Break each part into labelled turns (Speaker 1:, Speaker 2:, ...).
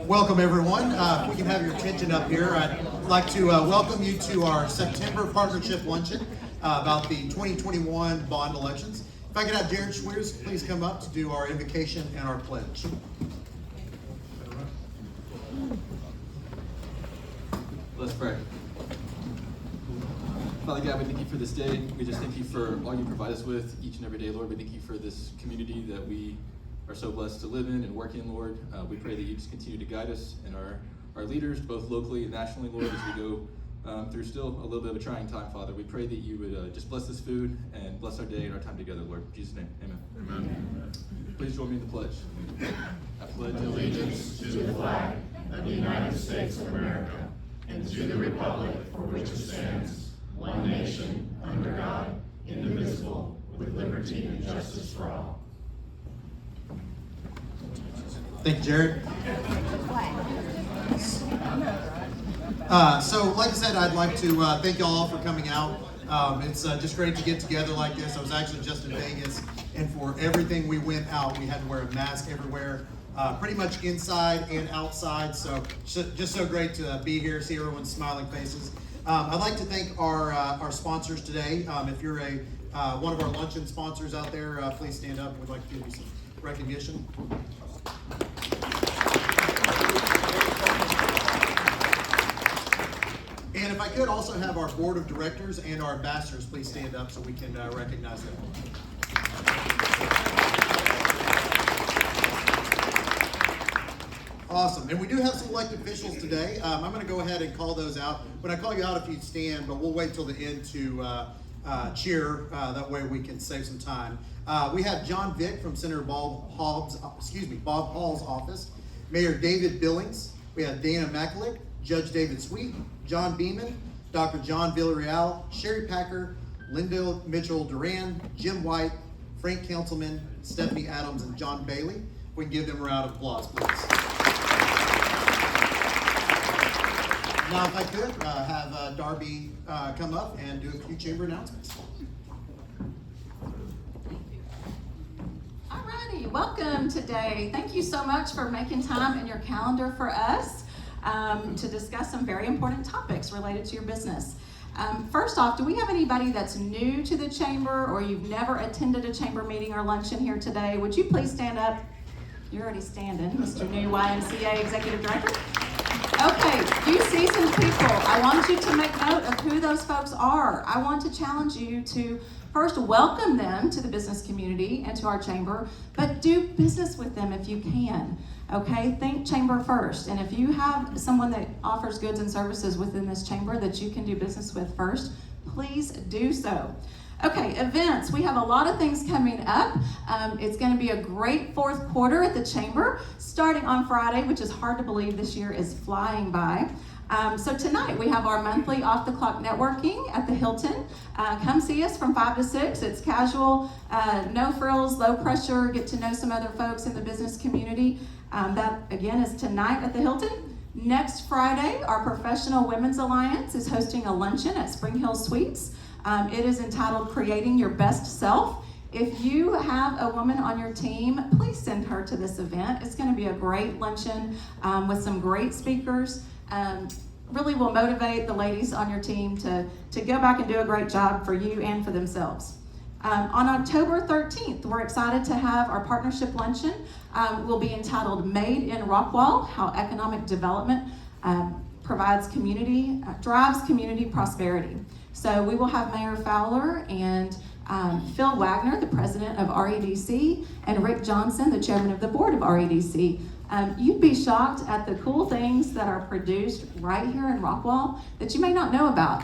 Speaker 1: Welcome, everyone. If we can have your attention up here, I'd like to welcome you to our September Partnership Luncheon about the 2021 bond elections. If I could have Jared Schweers please come up to do our invocation and our pledge.
Speaker 2: Let's pray. Father God, we thank you for this day. We just thank you for all you provide us with each and every day, Lord. We thank you for this community that we are so blessed to live in and work in, Lord. We pray that you just continue to guide us and our leaders, both locally and nationally, Lord, as we go through still a little bit of a trying time, Father. We pray that you would just bless this food and bless our day and our time together, Lord. In Jesus' name, amen. Amen. Please join me in the pledge. I pledge
Speaker 3: allegiance to the flag of the United States of America and to the republic for which it stands, one nation, under God, indivisible, with liberty and justice for all.
Speaker 1: Thank you, Jared. So, like I said, I'd like to thank you all for coming out. It's just great to get together like this. I was actually just in Vegas, and for everything we went out, we had to wear a mask everywhere, pretty much inside and outside. So, just so great to be here, see everyone's smiling faces. I'd like to thank our sponsors today. If you're one of our luncheon sponsors out there, please stand up. We'd like to give you some recognition. And if I could also have our board of directors and our ambassadors please stand up so we can recognize them. Awesome. And we do have some elected officials today. I'm going to go ahead and call those out. When I call you out, if you stand, but we'll wait till the end to cheer. That way we can save some time. We have John Vick from Senator Bob Hall's office. Mayor David Billings. We have Dana McAlick, Judge David Sweet, John Beeman, Dr. John Villarreal, Sherry Packer, Linda Mitchell-Duran, Jim White, Frank Councilman, Stephanie Adams, and John Bailey. We can give them a round of applause, please. Now, if I could have Darby come up and do a few chamber announcements.
Speaker 4: Alrighty, welcome today. Thank you so much for making time in your calendar for us to discuss some very important topics related to your business. First off, do we have anybody that's new to the chamber or you've never attended a chamber meeting or luncheon here today? Would you please stand up? You're already standing, Mr. New YMCA Executive Director. Okay, you see some people. I want you to make note of who those folks are. I want to challenge you to first welcome them to the business community and to our chamber, but do business with them if you can. Okay, think chamber first. And if you have someone that offers goods and services within this chamber that you can do business with first, please do so. Okay, events. We have a lot of things coming up. It's going to be a great fourth quarter at the chamber, starting on Friday, which is hard to believe this year is flying by. So tonight we have our monthly off-the-clock networking at the Hilton. Come see us from 5 to 6. It's casual, no frills, low pressure, get to know some other folks in the business community. That, again, is tonight at the Hilton. Next Friday, our Professional Women's Alliance is hosting a luncheon at Spring Hill Suites. It is entitled Creating Your Best Self. If you have a woman on your team, please send her to this event. It's going to be a great luncheon with some great speakers. Really will motivate the ladies on your team to go back and do a great job for you and for themselves. On October 13th, we're excited to have our partnership luncheon. Will be entitled Made in Rockwall, How Economic Development drives community prosperity. So we will have Mayor Fowler and Phil Wagner, the president of REDC, and Rick Johnson, the chairman of the board of REDC. You'd be shocked at the cool things that are produced right here in Rockwall that you may not know about.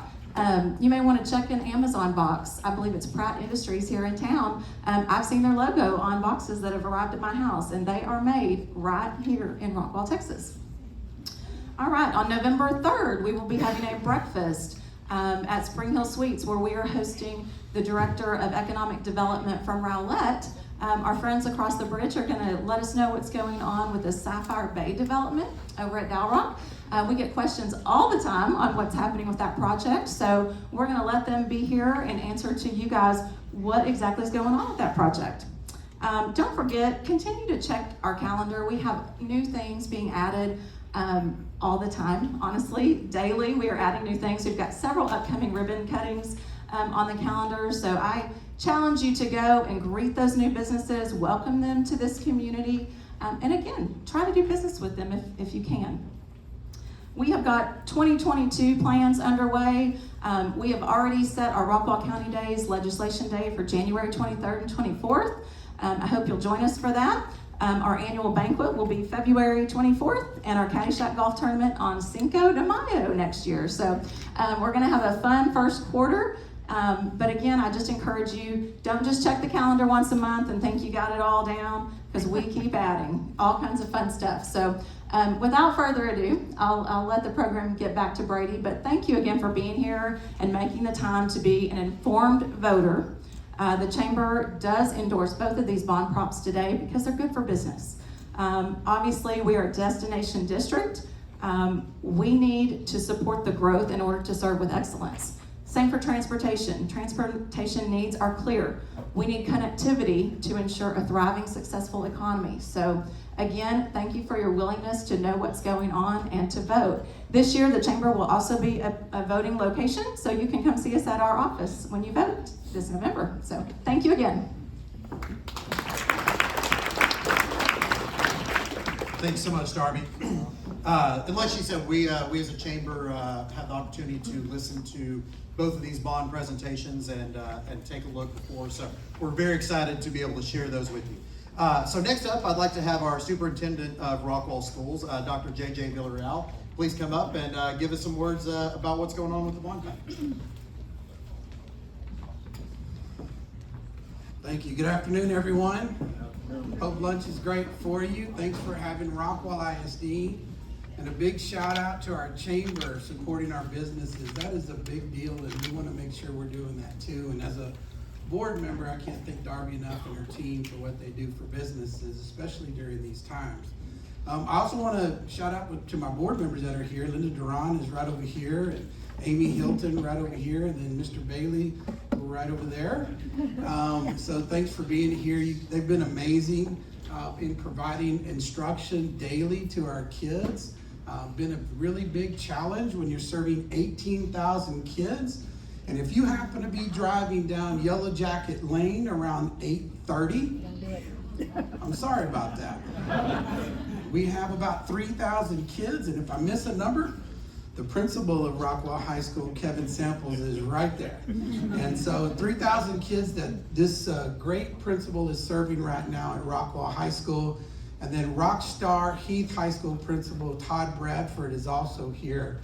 Speaker 4: You may want to check an Amazon box. I believe it's Pratt Industries here in town. I've seen their logo on boxes that have arrived at my house, and they are made right here in Rockwall, Texas. All right, on November 3rd, we will be having a breakfast at Spring Hill Suites, where we are hosting the Director of Economic Development from Rowlett. Our friends across the bridge are going to let us know what's going on with the Sapphire Bay development over at Dalrock. We get questions all the time on what's happening with that project, so we're going to let them be here and answer to you guys what exactly is going on with that project. Don't forget, continue to check our calendar. We have new things being added all the time, honestly. Daily, we are adding new things. We've got several upcoming ribbon cuttings on the calendar, so I challenge you to go and greet those new businesses, welcome them to this community, and again, try to do business with them if you can. We have got 2022 plans underway. We have already set our Rockwall County Days legislation day for January 23rd and 24th. I hope you'll join us for that. Our annual banquet will be February 24th, and our Caddyshack Golf Tournament on Cinco de Mayo next year. So we're going to have a fun first quarter. But again, I just encourage you, don't just check the calendar once a month and think you got it all down, because we keep adding all kinds of fun stuff. So without further ado, I'll let the program get back to Brady, but thank you again for being here and making the time to be an informed voter. The Chamber does endorse both of these bond props today because they're good for business. Obviously, we are a destination district. We need to support the growth in order to serve with excellence. Same for transportation. Transportation needs are clear. We need connectivity to ensure a thriving, successful economy. So again, thank you for your willingness to know what's going on and to vote. This year, the Chamber will also be a voting location, so you can come see us at our office when you vote this November. So thank you again.
Speaker 1: Thanks so much, Darby. And like she said, we as a chamber have the opportunity to listen to both of these bond presentations and take a look before. So we're very excited to be able to share those with you. So next up, I'd like to have our Superintendent of Rockwall Schools, Dr. J.J. Villarreal, please come up and give us some words about what's going on with the bond package.
Speaker 5: Thank you. Good afternoon, everyone. Hope lunch is great for you. Thanks for having Rockwall ISD. And a big shout out to our chamber supporting our businesses. That is a big deal, and we want to make sure we're doing that too. And as a board member, I can't thank Darby enough and her team for what they do for businesses, especially during these times. I also want to shout out to my board members that are here. Linda Duran is right over here, and Amy Hilton right over here, and then Mr. Bailey right over there. So thanks for being here. They've been amazing in providing instruction daily to our kids. Been a really big challenge when you're serving 18,000 kids. And if you happen to be driving down Yellow Jacket Lane around 8:30, I'm sorry about that. We have about 3,000 kids, and if I miss a number, the principal of Rockwall High School, Kevin Samples, is right there. And so 3,000 kids that this great principal is serving right now at Rockwall High School. And then Rockstar Heath High School principal Todd Bradford is also here,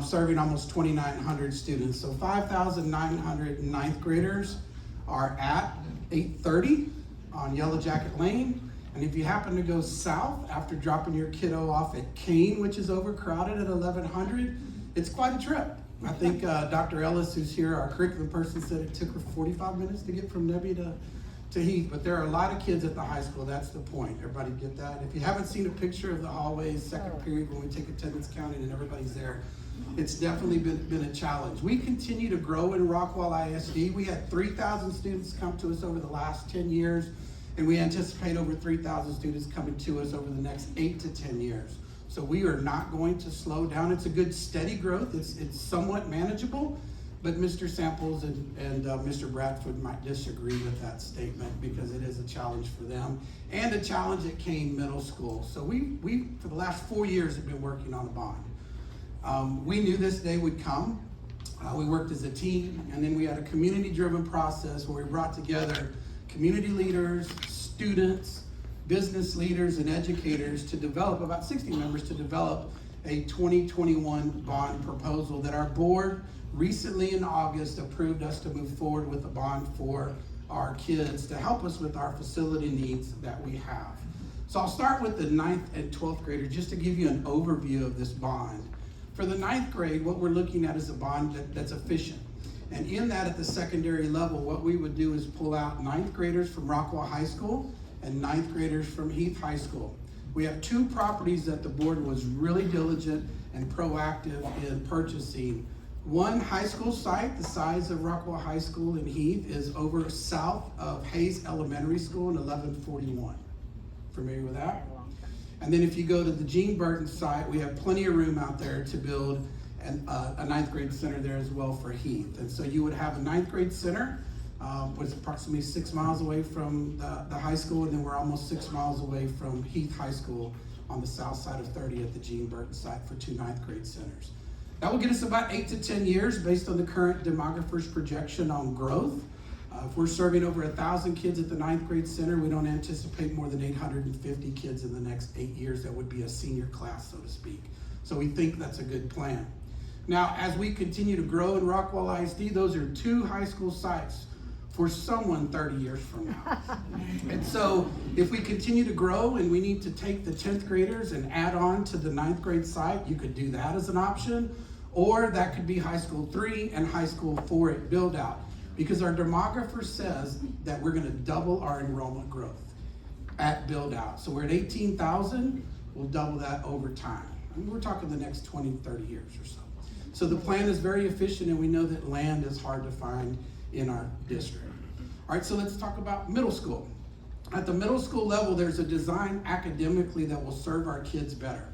Speaker 5: serving almost 2,900 students. So 5,900 ninth graders are at 8:30 on Yellow Jacket Lane. And if you happen to go south after dropping your kiddo off at Kane, which is overcrowded at 1100, it's quite a trip. I think Dr. Ellis, who's here, our curriculum person, said it took her 45 minutes to get from Nebby to Heath, but there are a lot of kids at the high school. That's the point. Everybody get that? If you haven't seen a picture of the hallways, second period when we take attendance counting and everybody's there, it's definitely been a challenge. We continue to grow in Rockwall ISD. We had 3,000 students come to us over the last 10 years, and we anticipate over 3,000 students coming to us over the next 8 to 10 years. So we are not going to slow down. It's a good steady growth. It's somewhat manageable, but Mr. Samples and Mr. Bradford might disagree with that statement because it is a challenge for them and a challenge at Kane Middle School. So we for the last 4 years have been working on a bond. We knew this day would come. We worked as a team, and then we had a community-driven process where we brought together community leaders, students, business leaders, and educators to develop, about 60 members, to develop a 2021 bond proposal that our board recently in August approved us to move forward with a bond for our kids to help us with our facility needs that we have. So I'll start with the 9th and 12th graders just to give you an overview of this bond. For the 9th grade, what we're looking at is a bond that's efficient. And in that, at the secondary level, what we would do is pull out 9th graders from Rockwall High School and 9th graders from Heath High School. We have 2 properties that the board was really diligent and proactive in purchasing. One high school site, the size of Rockwall High School in Heath, is over south of Hayes Elementary School in 1141. Familiar with that? And then if you go to the Gene Burton site, we have plenty of room out there to build a 9th grade center there as well for Heath. And so you would have a 9th grade center, was approximately 6 miles away from the high school, and then we're almost 6 miles away from Heath High School on the south side of 30 at the Gene Burton site for 2 9th grade centers. That will get us about 8 to 10 years based on the current demographer's projection on growth. If we're serving over 1,000 kids at the 9th grade center, we don't anticipate more than 850 kids in the next 8 years. That would be a senior class, so to speak. So we think that's a good plan. Now, as we continue to grow in Rockwall ISD, those are 2 high school sites for someone 30 years from now. And so if we continue to grow and we need to take the 10th graders and add on to the 9th grade site, you could do that as an option, or that could be high school 3 and high school 4 at build out, because our demographer says that we're gonna double our enrollment growth at build out. So we're at 18,000, we'll double that over time. I mean, we're talking the next 20, 30 years or so. So the plan is very efficient, and we know that land is hard to find in our district. All right, so let's talk about middle school. At the middle school level, there's a design academically that will serve our kids better.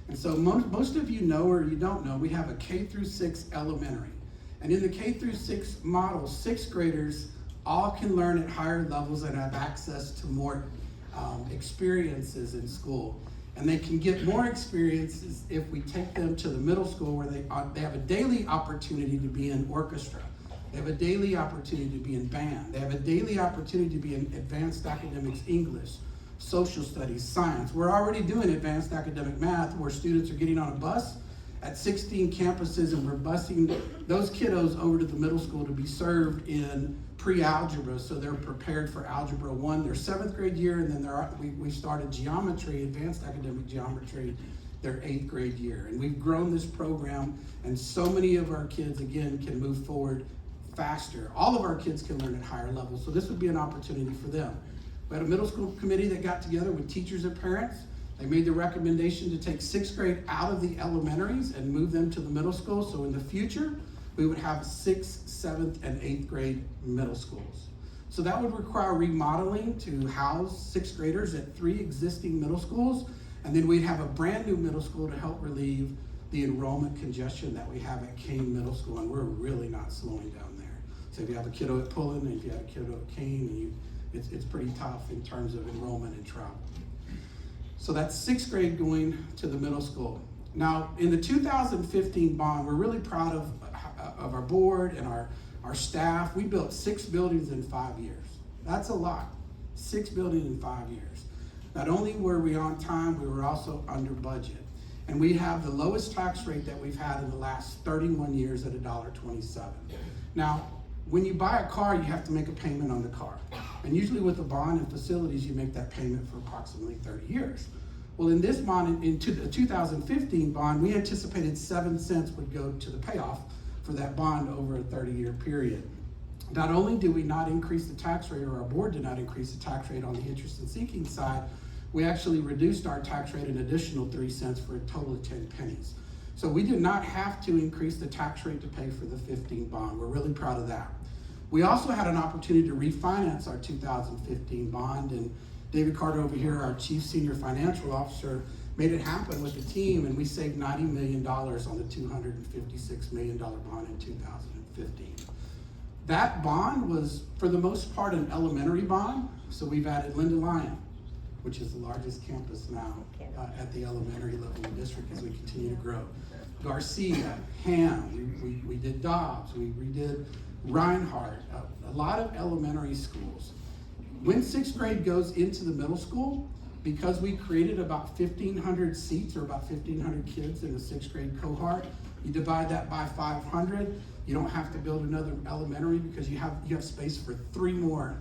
Speaker 5: And so most of you know, or you don't know, we have a K through 6 elementary. And in the K through 6 model, 6th graders all can learn at higher levels and have access to more experiences in school. And they can get more experiences if we take them to the middle school, where they have a daily opportunity to be in orchestra. They have a daily opportunity to be in band. They have a daily opportunity to be in advanced academics, English, social studies, science. We're already doing advanced academic math, where students are getting on a bus at 16 campuses, and we're busing those kiddos over to the middle school to be served in pre-algebra, so they're prepared for Algebra 1 their 7th grade year, and then we started geometry, advanced academic geometry, their 8th grade year. And we've grown this program, and so many of our kids, again, can move forward faster. All of our kids can learn at higher levels, so this would be an opportunity for them. We had a middle school committee that got together with teachers and parents. They made the recommendation to take 6th grade out of the elementaries and move them to the middle school, so in the future, we would have 6th, 7th, and 8th grade middle schools. So that would require remodeling to house 6th graders at 3 existing middle schools, and then we'd have a brand new middle school to help relieve the enrollment congestion that we have at Kane Middle School, and we're really not slowing down there. So if you have a kiddo at Pullen, and if you have a kiddo at Kane, it's pretty tough in terms of enrollment and travel. So that's 6th grade going to the middle school. Now, in the 2015 bond, we're really proud of our board and our staff. We built 6 buildings in 5 years. That's a lot. 6 buildings in 5 years. Not only were we on time, we were also under budget. And we have the lowest tax rate that we've had in the last 31 years at $1.27. Now, when you buy a car, you have to make a payment on the car. And usually with a bond and facilities, you make that payment for approximately 30 years. Well, in this bond, in the 2015 bond, we anticipated 7 cents would go to the payoff for that bond over a 30-year period. Not only did we not increase the tax rate, or our board did not increase the tax rate on the interest and sinking side, we actually reduced our tax rate an additional 3 cents for a total of 10 pennies. So we did not have to increase the tax rate to pay for the 15 bond. We're really proud of that. We also had an opportunity to refinance our 2015 bond, and David Carter over here, our Chief Senior Financial Officer, made it happen with the team, and we saved $90 million on the $256 million bond in 2015. That bond was, for the most part, an elementary bond, so we've added Linda Lyon, which is the largest campus now at the elementary level in the district as we continue to grow. Garcia, Ham, we did Dobbs, we redid Reinhardt, a lot of elementary schools. When 6th grade goes into the middle school, because we created about 1,500 seats, or about 1,500 kids in the 6th grade cohort, you divide that by 500, you don't have to build another elementary, because you have space for 3 more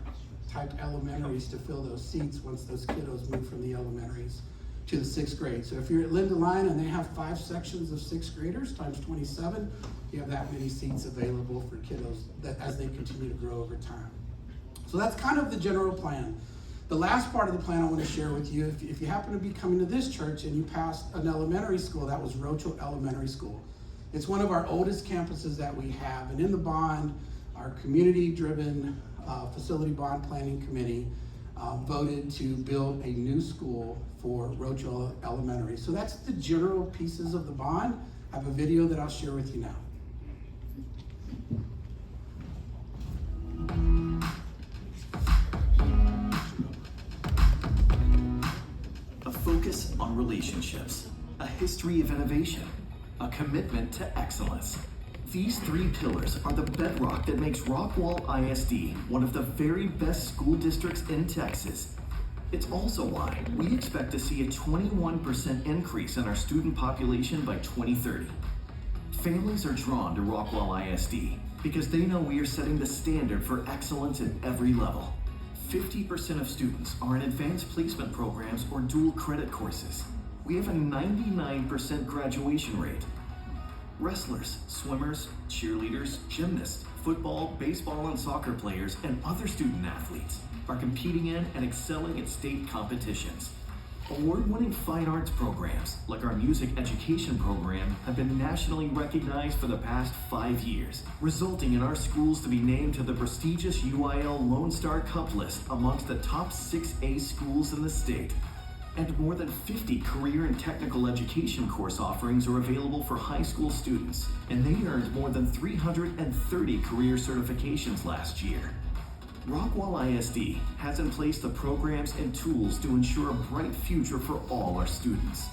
Speaker 5: type elementaries to fill those seats once those kiddos move from the elementaries to the 6th grade. So if you're at Linda Lyon and they have 5 sections of 6th graders times 27, you have that many seats available for kiddos that as they continue to grow over time. So that's kind of the general plan. The last part of the plan I want to share with you, if you happen to be coming to this church and you passed an elementary school, that was Rockwall Elementary School. It's one of our oldest campuses that we have, and in the bond, our community-driven facility bond planning committee voted to build a new school for Rockwall Elementary. So that's the general pieces of the bond. I have a video that I'll share with you now.
Speaker 6: A focus on relationships, a history of innovation, a commitment to excellence. These three pillars are the bedrock that makes Rockwall ISD one of the very best school districts in Texas. It's also why we expect to see a 21% increase in our student population by 2030. Families are drawn to Rockwall ISD because they know we are setting the standard for excellence at every level. 50% of students are in advanced placement programs or dual credit courses. We have a 99% graduation rate. Wrestlers, swimmers, cheerleaders, gymnasts, football, baseball, and soccer players, and other student athletes are competing in and excelling at state competitions. Award-winning fine arts programs, like our music education program, have been nationally recognized for the past 5 years, resulting in our schools to be named to the prestigious UIL Lone Star Cup list amongst the top 6A schools in the state. And more than 50 career and technical education course offerings are available for high school students, and they earned more than 330 career certifications last year. Rockwall ISD has in place the programs and tools to ensure a bright future for all our students.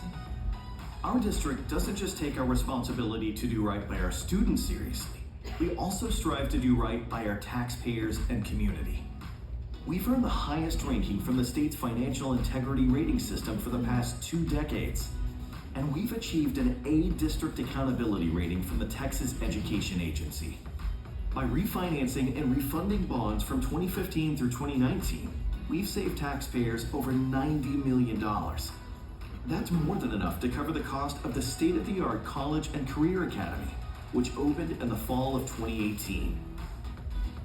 Speaker 6: Our district doesn't just take our responsibility to do right by our students seriously, we also strive to do right by our taxpayers and community. We've earned the highest ranking from the state's financial integrity rating system for the past 2 decades, and we've achieved an A district accountability rating from the Texas Education Agency. By refinancing and refunding bonds from 2015 through 2019, we've saved taxpayers over $90 million. That's more than enough to cover the cost of the state-of-the-art College and Career Academy, which opened in the fall of 2018.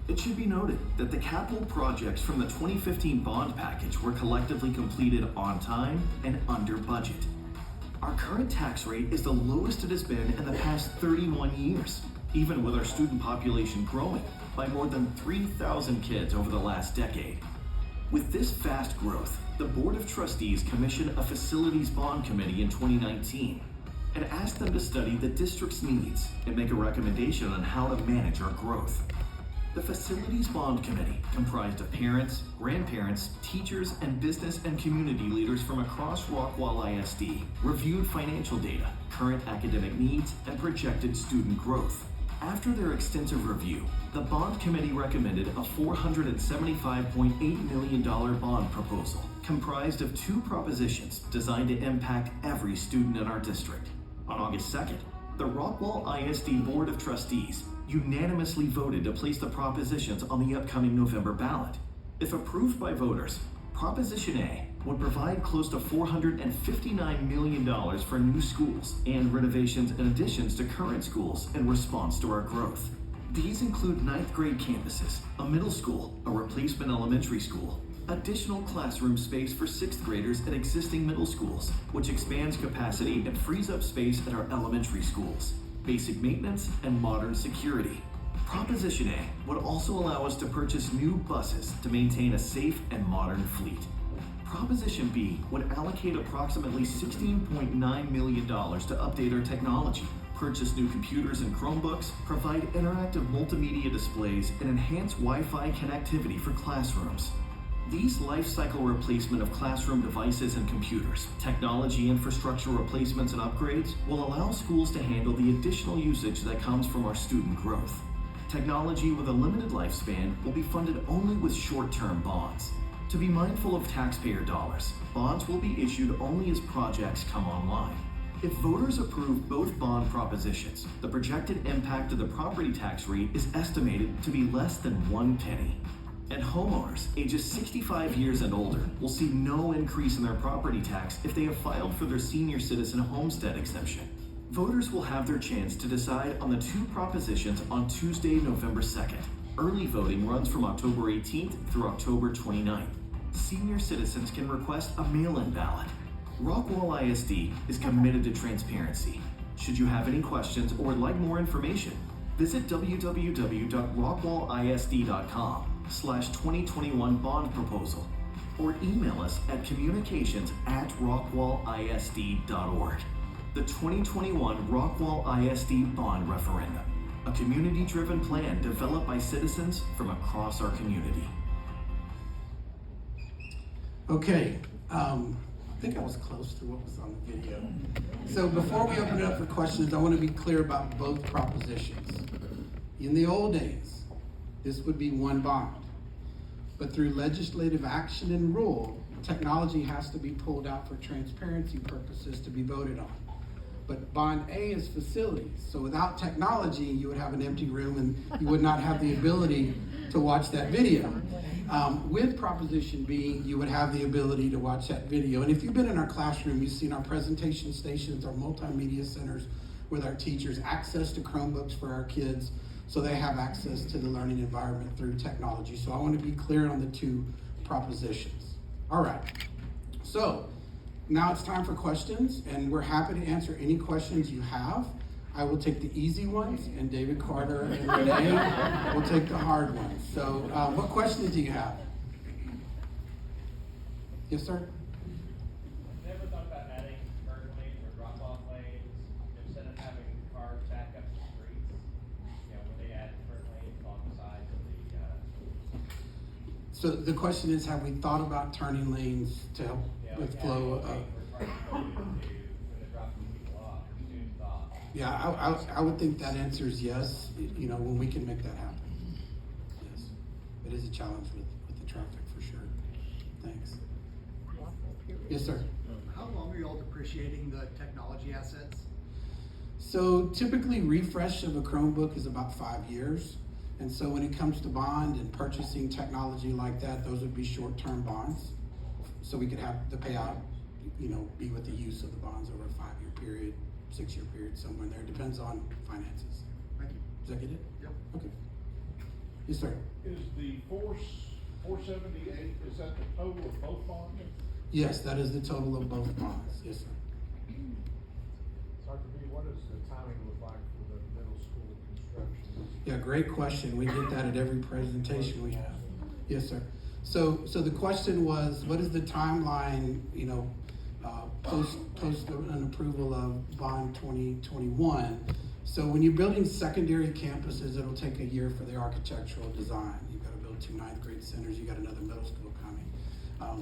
Speaker 6: It should be noted that the capital projects from the 2015 bond package were collectively completed on time and under budget. Our current tax rate is the lowest it has been in the past 31 years, even with our student population growing by more than 3,000 kids over the last decade. With this fast growth, the Board of Trustees commissioned a Facilities Bond Committee in 2019 and asked them to study the district's needs and make a recommendation on how to manage our growth. The Facilities Bond Committee, comprised of parents, grandparents, teachers, and business and community leaders from across Rockwall ISD, reviewed financial data, current academic needs, and projected student growth. After their extensive review, the Bond Committee recommended a $475.8 million bond proposal, comprised of 2 propositions designed to impact every student in our district. On August 2nd, the Rockwall ISD Board of Trustees unanimously voted to place the propositions on the upcoming November ballot. If approved by voters, Proposition A would provide close to $459 million for new schools and renovations and additions to current schools in response to our growth. These include 9th grade campuses, a middle school, a replacement elementary school, additional classroom space for 6th graders at existing middle schools, which expands capacity and frees up space at our elementary schools, basic maintenance, and modern security. Proposition A would also allow us to purchase new buses to maintain a safe and modern fleet. Proposition B would allocate approximately $16.9 million to update our technology, purchase new computers and Chromebooks, provide interactive multimedia displays, and enhance Wi-Fi connectivity for classrooms. These life cycle replacement of classroom devices and computers, technology infrastructure replacements and upgrades will allow schools to handle the additional usage that comes from our student growth. Technology with a limited lifespan will be funded only with short-term bonds. To be mindful of taxpayer dollars, bonds will be issued only as projects come online. If voters approve both bond propositions, the projected impact of the property tax rate is estimated to be less than 1 penny. And homeowners ages 65 years and older will see no increase in their property tax if they have filed for their senior citizen homestead exemption. Voters will have their chance to decide on the 2 propositions on Tuesday, November 2nd. Early voting runs from October 18th through October 29th. senior citizens can request a mail-in ballot. Rockwall ISD is committed to transparency. Should you have any questions or would like more information, visit www.rockwallisd.com/2021 bond proposal or email us at communications@rockwallisd.org. The 2021 Rockwall ISD Bond Referendum, a community-driven plan developed by citizens from across our community.
Speaker 5: Okay, I think I was close to what was on the video. So before we open it up for questions, I want to be clear about both propositions. In the old days, this would be one bond. But through legislative action and rule, technology has to be pulled out for transparency purposes to be voted on. But bond A is facilities. So without technology, you would have an empty room and you would not have the ability to watch that video. With Proposition B, you would have the ability to watch that video. And if you've been in our classroom, you've seen our presentation stations, our multimedia centers with our teachers, access to Chromebooks for our kids, so they have access to the learning environment through technology. So I want to be clear on the two propositions. All right, so now it's time for questions, and we're happy to answer any questions you have. I will take the easy ones, and David Carter and Renee will take the hard ones. So what questions do you have? Yes, sir?
Speaker 7: Never thought about adding turn lanes or drop-off lanes instead of having cars back up the streets? You know, when they add turn lanes on the sides of the,
Speaker 5: So the question is, have we thought about turning lanes to help with flow?
Speaker 7: we're trying to do when they're dropping people off or students off.
Speaker 5: Yeah, I would think that answer is yes, you know, when we can make that happen. Yes, it is a challenge with the traffic for sure. Thanks. Yes, sir.
Speaker 8: How long are you all depreciating the technology assets?
Speaker 5: So typically refresh of a Chromebook is about 5 years. And so when it comes to bond and purchasing technology like that, those would be short-term bonds. So we could have the payout, you know, be with the use of the bonds over a 5-year period, 6-year period, somewhere in there. It depends on finances.
Speaker 8: Thank you.
Speaker 5: Does that get it?
Speaker 8: Yep.
Speaker 5: Okay. Yes, sir.
Speaker 9: Is the 478, is that the total of both bonds?
Speaker 5: Yes, that is the total of both bonds. Yes, sir.
Speaker 9: Dr. B, what does the timing look like for the middle school construction?
Speaker 5: Yeah, great question. We get that at every presentation we have. Yes, sir. So the question was, what is the timeline, you know, post an approval of bond 2021? So when you're building secondary campuses, it'll take a year for the architectural design. You've got to build 2 ninth grade centers. You got another middle school coming.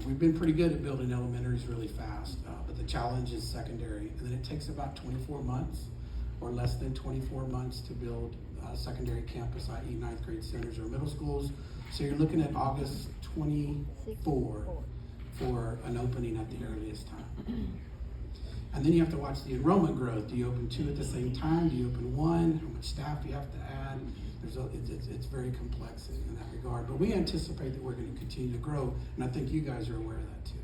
Speaker 5: We've been pretty good at building elementaries really fast, but the challenge is secondary. And then it takes about 24 months or less than 24 months to build secondary campus, i.e. ninth grade centers or middle schools. So you're looking at August 24 for an opening at the earliest time. And then you have to watch the enrollment growth. Do you open 2 at the same time? Do you open 1? How much staff do you have to add? It's very complex in that regard. But we anticipate that we're going to continue to grow, and I think you guys are aware of that too.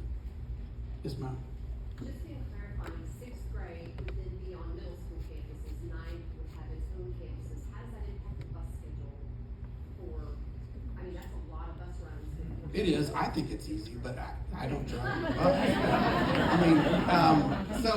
Speaker 5: Yes, ma'am.
Speaker 10: Just to clarify, 6th grade would then be on middle school campuses, 9th would have its own campuses. How does that impact the bus schedule for, I mean, that's a lot of bus runs.
Speaker 5: It is. I think it's easy, but I don't drive the bus. I mean, so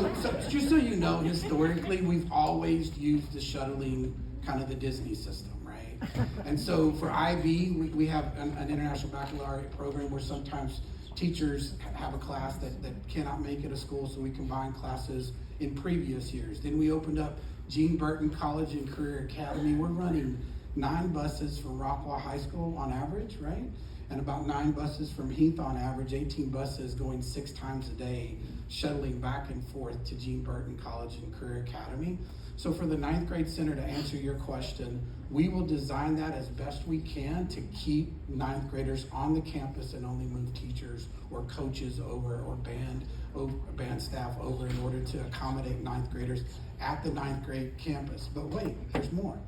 Speaker 5: just so you know, historically, we've always used the shuttling, kind of the Disney system, right? And so for IB, we have an international baccalaureate program where sometimes teachers have a class that cannot make it a school, so we combine classes in previous years. Then we opened up Gene Burton College and Career Academy. We're running 9 buses from Rockwall High School on average, right? And about 9 buses from Heath on average, 18 buses going 6 times a day, shuttling back and forth to Gene Burton College and Career Academy. So for the 9th grade center, to answer your question, we will design that as best we can to keep 9th graders on the campus and only move teachers or coaches over or band staff over in order to accommodate 9th graders at the 9th grade campus. But wait, there's more.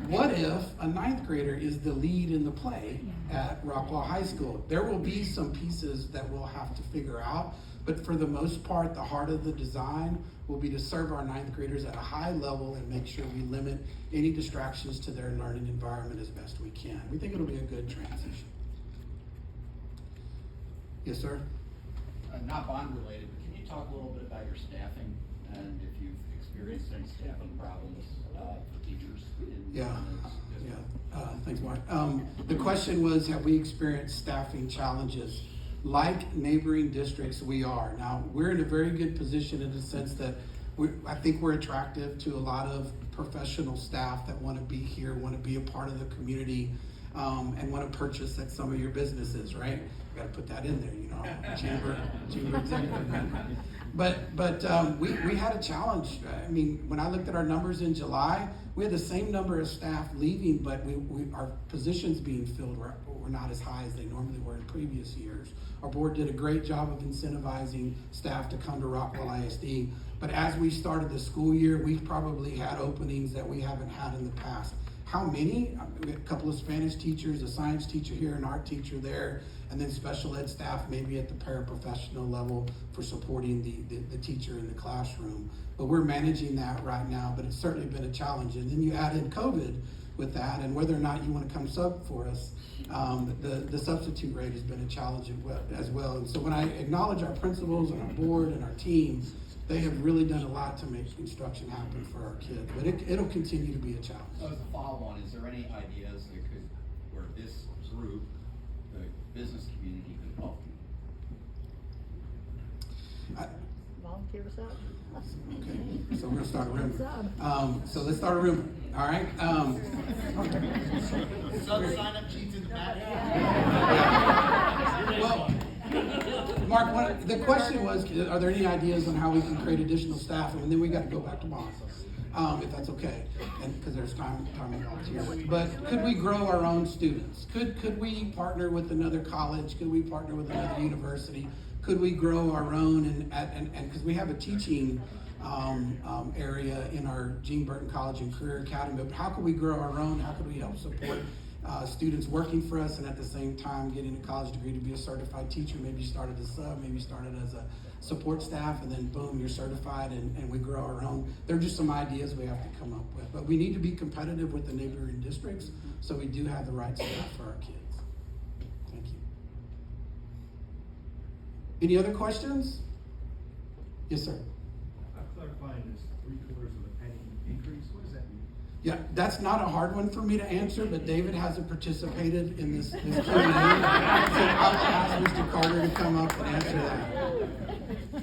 Speaker 5: What if a 9th grader is the lead in the play at Rockwall High School? There will be some pieces that we'll have to figure out, but for the most part, the heart of the design will be to serve our 9th graders at a high level and make sure we limit any distractions to their learning environment as best we can. We think it'll be a good transition. Yes, sir.
Speaker 11: Not bond related, but can you talk a little bit about your staffing and if you've experienced any staffing problems for teachers in
Speaker 5: Yeah.
Speaker 11: those districts?
Speaker 5: Thanks, Mark. The question was, have we experienced staffing challenges? Like neighboring districts, we are. Now, we're in a very good position in the sense that I think we're attractive to a lot of professional staff that want to be here, want to be a part of the community, and want to purchase at some of your businesses, right? Got to put that in there, you know, chamber executive. But we had a challenge. I mean, when I looked at our numbers in July, we had the same number of staff leaving, but our positions being filled were not as high as they normally were in previous years. Our board did a great job of incentivizing staff to come to Rockwall ISD. But as we started the school year, we probably had openings that we haven't had in the past. How many? We had a couple of Spanish teachers, a science teacher here, an art teacher there, and then special ed staff maybe at the paraprofessional level for supporting the teacher in the classroom. But we're managing that right now, but it's certainly been a challenge. And then you add in COVID with that, and whether or not you want to come sub for us, the substitute rate has been a challenge as well. And so when I acknowledge our principals and our board and our team, they have really done a lot to make instruction happen for our kids, but it'll continue to be a challenge.
Speaker 11: So as a follow-on, is there any ideas where this group, the business community, could help you?
Speaker 12: Volunteer sub.
Speaker 5: Okay, so we're gonna start a rumor. So let's start a rumor, all right?
Speaker 8: Sub sign-up sheets in the back.
Speaker 5: Well, Mark, the question was, are there any ideas on how we can create additional staffing? And then we got to go back to bonds, if that's okay, and because there's time involved here. But could we grow our own students? Could we partner with another college? Could we partner with another university? Could we grow our own and because we have a teaching area in our Gene Burton College and Career Academy, but how could we grow our own? How could we help support students working for us and at the same time getting a college degree to be a certified teacher? Maybe you started as sub, maybe you started as a support staff, and then boom, you're certified, and we grow our own. They're just some ideas we have to come up with, but we need to be competitive with the neighboring districts so we do have the right staff for our kids. Thank you. Any other questions? Yes, sir.
Speaker 9: I'm clarifying this 3/4 of a penny increase. What does that mean?
Speaker 5: Yeah, that's not a hard one for me to answer, but David hasn't participated in this Q&A. So I'll ask Mr. Carter to come up and answer that.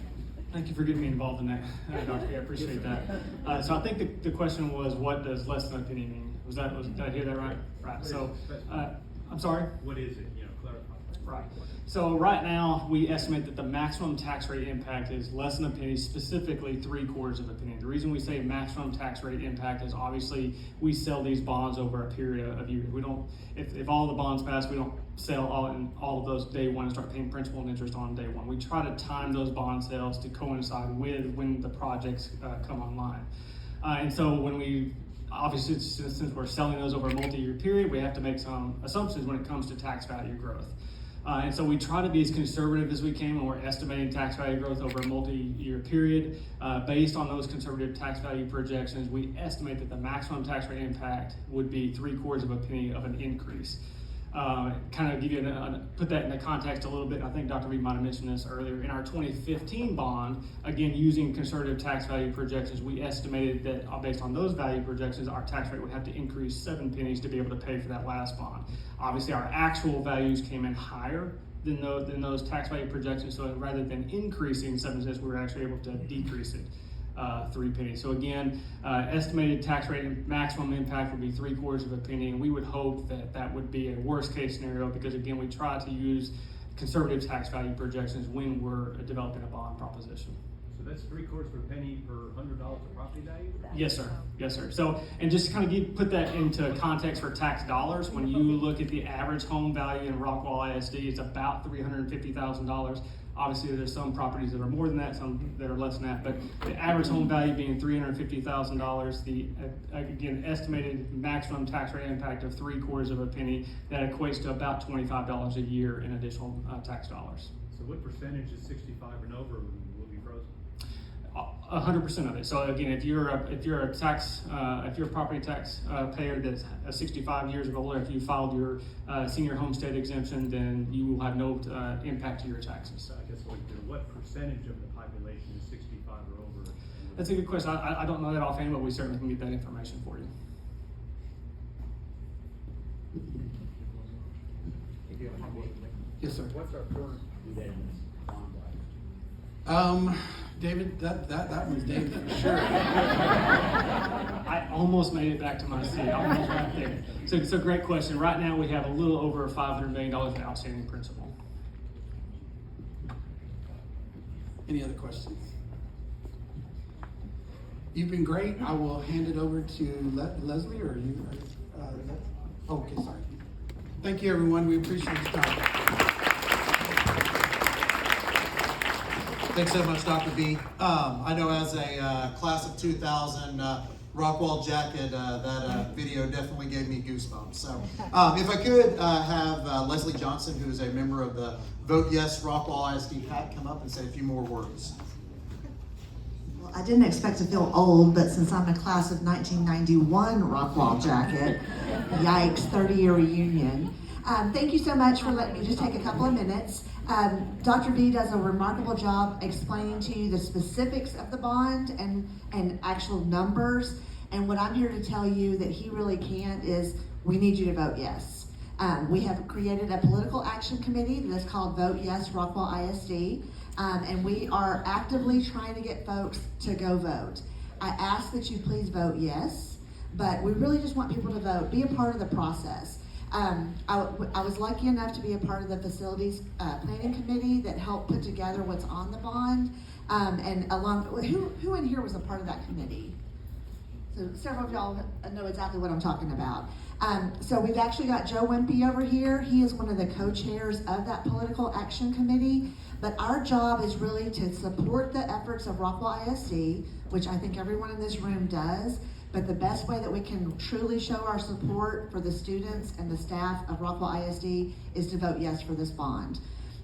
Speaker 13: Thank you for getting me involved in that, Dr. I appreciate that. So I think the question was, what does less than a penny mean? Did I hear that right? Right. So, I'm sorry?
Speaker 9: What is it? Clarify.
Speaker 13: Right. So right now, we estimate that the maximum tax rate impact is less than a penny, specifically 3/4 of a penny. The reason we say maximum tax rate impact is obviously we sell these bonds over a period of years. We don't, if all the bonds pass, we don't sell all of those day one and start paying principal and interest on day one. We try to time those bond sales to coincide with when the projects come online. And so when we, obviously since we're selling those over a multi-year period, we have to make some assumptions when it comes to tax value growth. And so we try to be as conservative as we can when we're estimating tax value growth over a multi-year period. Based on those conservative tax value projections, we estimate that the maximum tax rate impact would be 3/4 of a penny of an increase. Kind of give you put that into context a little bit. I think Dr. Reed might have mentioned this earlier. In our 2015 bond, again, using conservative tax value projections, we estimated that based on those value projections, our tax rate would have to increase 7 pennies to be able to pay for that last bond. Obviously, our actual values came in higher than those tax value projections, so rather than increasing 7 cents, we were actually able to decrease it 3 pennies. So again, estimated tax rate maximum impact would be 3/4 of a penny, and we would hope that that would be a worst case scenario because again, we try to use conservative tax value projections when we're developing a bond proposition.
Speaker 9: So that's 3/4 of a penny per $100 of property value?
Speaker 13: Yes, sir. Yes, sir. So, and just to kind of put that into context for tax dollars, when you look at the average home value in Rockwall ISD, it's about $350,000. Obviously, there's some properties that are more than that, some that are less than that, but the average home value being $350,000, the, again, estimated maximum tax rate impact of 3/4 of a penny, that equates to about $25 a year in additional tax dollars.
Speaker 9: So what percentage is 65 and over will be frozen?
Speaker 13: 100% of it. So again, if you're a property tax payer that's 65 years or older, if you filed your senior homestead exemption, then you will have no impact to your taxes.
Speaker 12: So I guess what percentage of the population is 65 or over?
Speaker 13: That's a good question. I don't know that offhand, but we certainly can get that information for you.
Speaker 5: Yes, sir.
Speaker 9: What's our current bond like?
Speaker 5: David, that one's David for sure.
Speaker 13: I almost made it back to my seat. Almost right there. So great question. Right now we have a little over $500 million in outstanding principal.
Speaker 5: Any other questions? You've been great. I will hand it over to Leslie, or you. Okay, sorry. Thank you, everyone. We appreciate your time.
Speaker 1: Thanks so much, Dr. B. I know as a class of 2000 Rockwall jacket, that video definitely gave me goosebumps. So if I could have Leslie Johnson, who is a member of the Vote Yes Rockwall ISD PAC, come up and say a few more words.
Speaker 14: Well, I didn't expect to feel old, but since I'm a class of 1991 Rockwall jacket, yikes, 30-year reunion. Thank you so much for letting me just take a couple of minutes. Dr. B does a remarkable job explaining to you the specifics of the bond and actual numbers. And what I'm here to tell you that he really can't is we need you to vote yes. We have created a political action committee that is called Vote Yes Rockwall ISD. And we are actively trying to get folks to go vote. I ask that you please vote yes, but we really just want people to vote, be a part of the process. I was lucky enough to be a part of the facilities planning committee that helped put together what's on the bond. And who in here was a part of that committee? So several of y'all know exactly what I'm talking about. So we've actually got Joe Wimpy over here. He is one of the co-chairs of that political action committee. But our job is really to support the efforts of Rockwall ISD, which I think everyone in this room does. But the best way that we can truly show our support for the students and the staff of Rockwall ISD is to vote yes for this bond.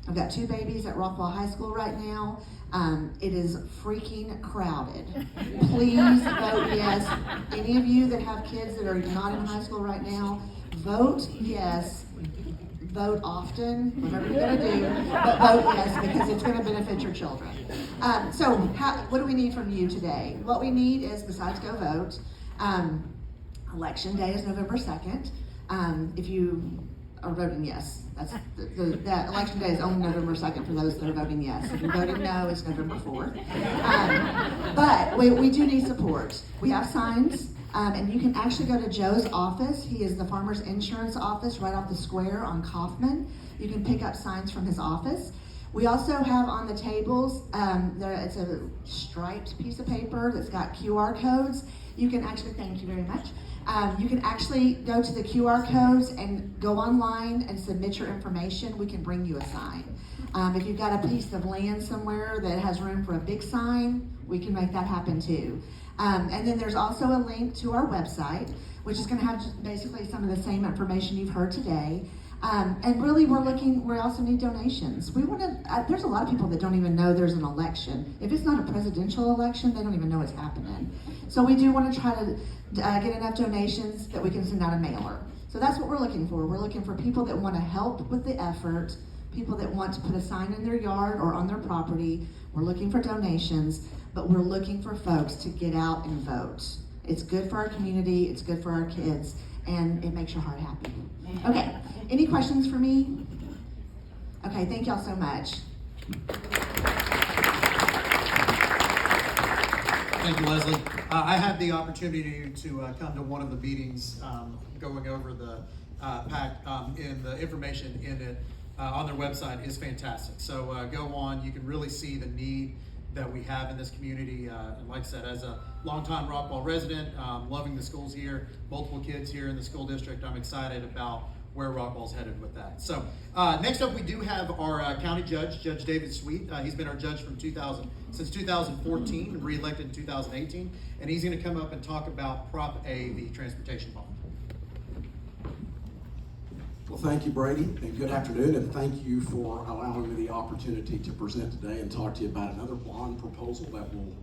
Speaker 14: I've got 2 babies at Rockwall High School right now. It is freaking crowded. Please vote yes. Any of you that have kids that are not in high school right now, vote yes. Vote often, whatever you're gonna do, but vote yes, because it's gonna benefit your children. So what do we need from you today? What we need is, besides go vote, election day is November 2nd. If you are voting yes, that election day is only November 2nd for those that are voting yes. If you're voting no, it's November 4th. But we do need support. We have signs. And you can actually go to Joe's office. He is the Farmers Insurance office right off the square on Kaufman. You can pick up signs from his office. We also have on the tables, it's a striped piece of paper that's got QR codes. You can actually, thank you very much. You can actually go to the QR codes and go online and submit your information. We can bring you a sign. If you've got a piece of land somewhere that has room for a big sign, we can make that happen too. And then there's also a link to our website, which is going to have just basically some of the same information you've heard today. And really, we also need donations. There's a lot of people that don't even know there's an election. If it's not a presidential election, they don't even know it's happening. So we do want to try to get enough donations that we can send out a mailer. So that's what we're looking for. We're looking for people that want to help with the effort, people that want to put a sign in their yard or on their property. We're looking for donations, but we're looking for folks to get out and vote. It's good for our community, it's good for our kids, and it makes your heart happy. Okay, any questions for me? Okay, thank y'all so much.
Speaker 1: Thank you, Leslie. I had the opportunity to come to one of the meetings going over the PAC, and the information in it on their website is fantastic. So go on, you can really see the need that we have in this community. And like I said, as a longtime Rockwall resident, loving the schools here, multiple kids here in the school district, I'm excited about where Rockwall's headed with that. So next up, we do have our county judge, Judge David Sweet. He's been our judge from since 2014, re-elected in 2018, and he's going to come up and talk about Prop A, the transportation bond.
Speaker 15: Well, thank you, Brady, and good afternoon, and thank you for allowing me the opportunity to present today and talk to you about another bond proposal that will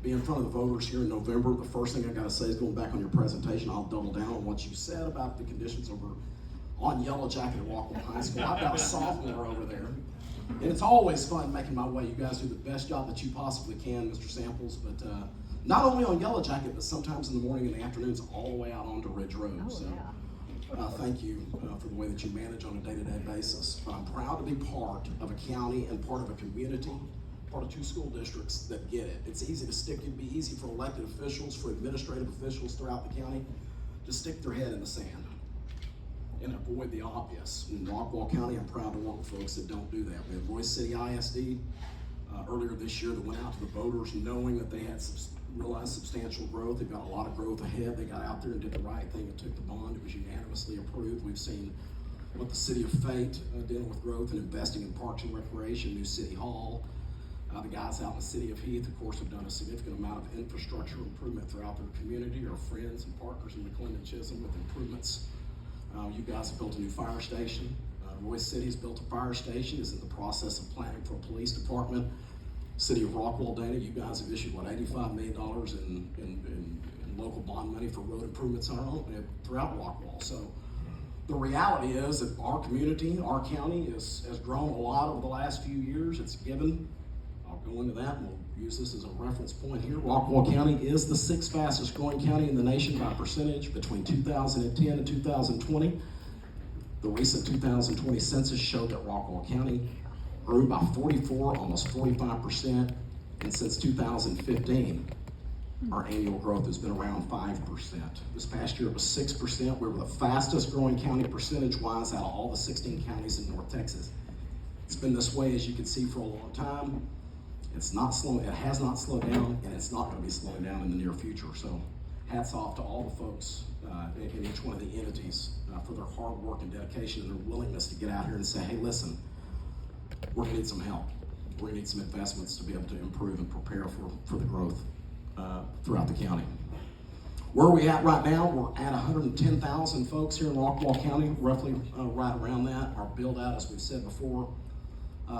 Speaker 15: be in front of the voters here in November, the first thing I gotta say is going back on your presentation, I'll double down on what you said about the conditions over on Yellow Jacket at Rockwall High School. I've got a sophomore over there. And it's always fun making my way. You guys do the best job that you possibly can, Mr. Samples, but not only on Yellow Jacket, but sometimes in the morning and the afternoons all the way out onto Ridge Road. Thank you for the way that you manage on a day-to-day basis. But I'm proud to be part of a county and part of a community, part of 2 school districts that get it. It's easy to stick, it'd be easy for elected officials, for administrative officials throughout the county to stick their head in the sand and avoid the obvious. In Rockwall County, I'm proud to work with folks that don't do that. We have Royce City ISD earlier this year that went out to the voters knowing that they had realized substantial growth. They've got a lot of growth ahead. They got out there and did the right thing and took the bond. It was unanimously approved. We've seen what the City of Fate dealing with growth and investing in parks and recreation, new City Hall. The guys out in the City of Heath, of course, have done a significant amount of infrastructure improvement throughout their community. Our friends and partners in McLean and Chisholm with improvements. You guys have built a new fire station. Royce City's built a fire station, is in the process of planning for a police department. City of Rockwall, Dana, you guys have issued, what, $85 million in local bond money for road improvements throughout Rockwall. So the reality is that our community, our county has grown a lot over the last few years. It's given. I'll go into that and we'll use this as a reference point here. Rockwall County is the 6th fastest growing county in the nation by percentage between 2010 and 2020. The recent 2020 census showed that Rockwall County grew by 44, almost 45%, and since 2015, our annual growth has been around 5%. This past year it was 6%. We were the fastest growing county percentage-wise out of all the 16 counties in North Texas. It's been this way, as you can see, for a long time. It's not slowing, it has not slowed down, and it's not going to be slowing down in the near future. So hats off to all the folks in each one of the entities for their hard work and dedication and their willingness to get out here and say, hey, listen, we're going to need some help. We're going to need some investments to be able to improve and prepare for the growth throughout the county. Where are we at right now? We're at 110,000 folks here in Rockwall County, roughly right around that. Our build out, as we've said before,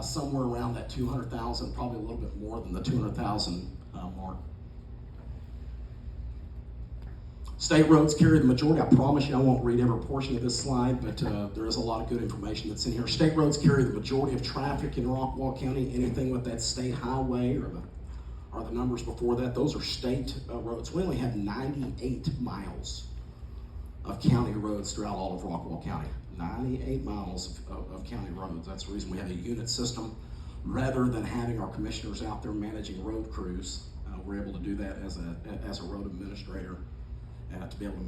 Speaker 15: somewhere around that 200,000, probably a little bit more than the 200,000 mark. State roads carry the majority. I promise you I won't read every portion of this slide, but there is a lot of good information that's in here. State roads carry the majority of traffic in Rockwall County. Anything with that state highway or the numbers before that, those are state roads. We only have 98 miles of county roads throughout all of Rockwall County. 98 miles of county roads. That's the reason we have a unit system. Rather than having our commissioners out there managing road crews, we're able to do that as a road administrator to be able to